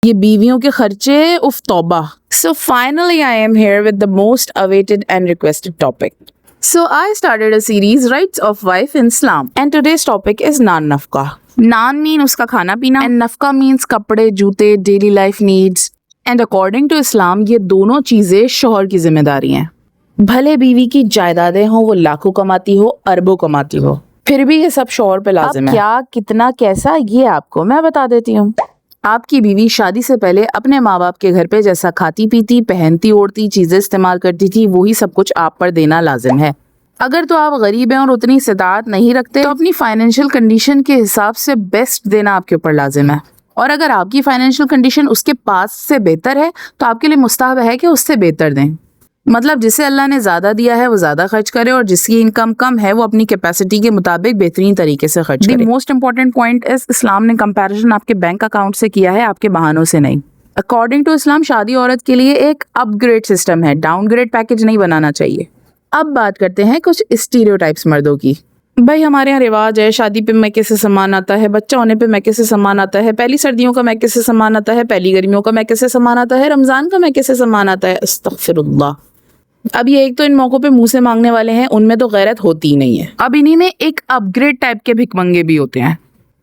ये बीवियों के खर्चे, उफ तौबा। So finally I am here with the most awaited and requested topic. So I started a series, Rights of Wife in Islam, and today's topic is naan nafqa. Naan mean उसका खाना पीना and nafqa means कपड़े, जूते, daily life needs. And according to Islam ये दोनों चीजें शौहर की जिम्मेदारी हैं। भले बीवी की जायदादें हो, वो लाखों कमाती हो, अरबों कमाती हो, फिर भी ये सब शौहर पे लाजिम है। क्या, कितना, कैसा, ये आपको मैं बता देती हूँ। आपकी बीवी शादी से पहले अपने माँ बाप के घर पे जैसा खाती पीती, पहनती ओढ़ती, चीजें इस्तेमाल करती थी, वही सब कुछ आप पर देना लाजिम है। अगर तो आप गरीब हैं और उतनी इस्तात नहीं रखते तो अपनी फाइनेंशियल कंडीशन के हिसाब से बेस्ट देना आपके ऊपर लाजिम है। और अगर आपकी फाइनेंशियल कंडीशन उसके पास से बेहतर है तो आपके लिए मुस्ताहब है कि उससे बेहतर दें। मतलब जिसे अल्लाह ने ज़्यादा दिया है वो ज़्यादा खर्च करे और जिसकी इनकम कम है वो अपनी कैपेसिटी के मुताबिक बेहतरीन तरीके से खर्च करे। मोस्ट इंपॉर्टेंट पॉइंट इस इस्लाम ने कंपैरिजन आपके बैंक अकाउंट से किया है, आपके बहानों से नहीं। अकॉर्डिंग टू इस्लाम शादी औरत के लिए एक अपग्रेड सिस्टम है, डाउनग्रेड पैकेज नहीं बनाना चाहिए। अब बात करते हैं कुछ स्टीरियोटाइप्स मर्दों की। भाई हमारे यहाँ रिवाज है, शादी पे मैके से सामान आता है, बच्चा होने पे मैके से सामान आता है, पहली सर्दियों का मैके से सामान आता है, पहली गर्मियों का मैके से सामान आता है, रमजान का मैके से सामान आता है। अस्तगफिरुल्लाह। अब ये एक तो इन मौकों पे मुंह से मांगने वाले हैं, उनमें तो गैरत होती ही नहीं है। अब इन्हीं में एक अपग्रेड टाइप के भिखमंगे भी होते हैं।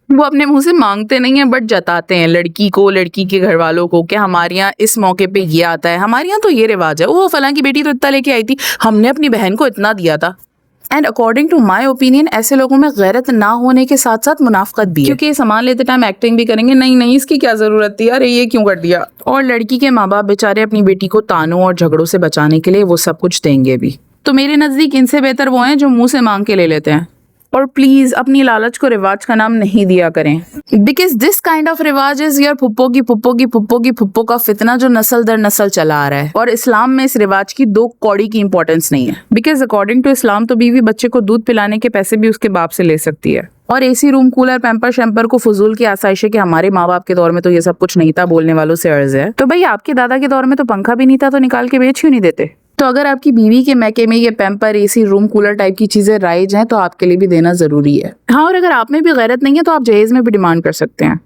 वो अपने मुंह से मांगते नहीं है बट जताते हैं लड़की को, लड़की के घर वालों को, कि हमारे यहाँ इस मौके पे ये आता है, हमारे यहाँ तो ये रिवाज है, वो फलां की बेटी तो इतना लेके आई थी, हमने अपनी बहन को इतना दिया था। And according to my opinion ऐसे लोगों में गैरत ना होने के साथ साथ मुनाफकत भी है, क्योंकि ये सामान लेते टाइम एक्टिंग भी करेंगे, नहीं नहीं इसकी क्या जरूरत थी, अरे ये क्यों कर दिया। और लड़की के माँ बाप बेचारे अपनी बेटी को तानों और झगड़ों से बचाने के लिए वो सब कुछ देंगे भी। तो मेरे नजदीक इनसे बेहतर वो हैं जो मुंह से मांग के ले लेते हैं। और प्लीज अपनी लालच को रिवाज का नाम नहीं दिया करें, बिकॉज दिस काइंड ऑफ रिवाज इज योर फुप्पो की फुप्पो की फुप्पो की फुप्पो का फितना जो नस्ल दर नस्ल चला आ रहा है। और इस्लाम में इस रिवाज की दो कौड़ी की इंपॉर्टेंस नहीं है, बिकॉज अकॉर्डिंग टू इस्लाम तो बीवी बच्चे को दूध पिलाने के पैसे भी उसके बाप से ले सकती है। और एसी रूम, कूलर, पैम्पर शैम्पर को फजूल की आसाइश है कि हमारे माँ बाप के दौर में तो ये सब कुछ नहीं था, बोलने वालों से अर्ज है। तो भाई आपके दादा के दौर में तो पंखा भी नहीं था, तो निकाल के बेच क्यों नहीं देते। तो अगर आपकी बीवी के मैके में ये pamper, AC, room, cooler type की चीजें राइज हैं तो आपके लिए भी देना जरूरी है। हाँ, और अगर आप में भी गैरत नहीं है तो आप जहेज में भी डिमांड कर सकते हैं।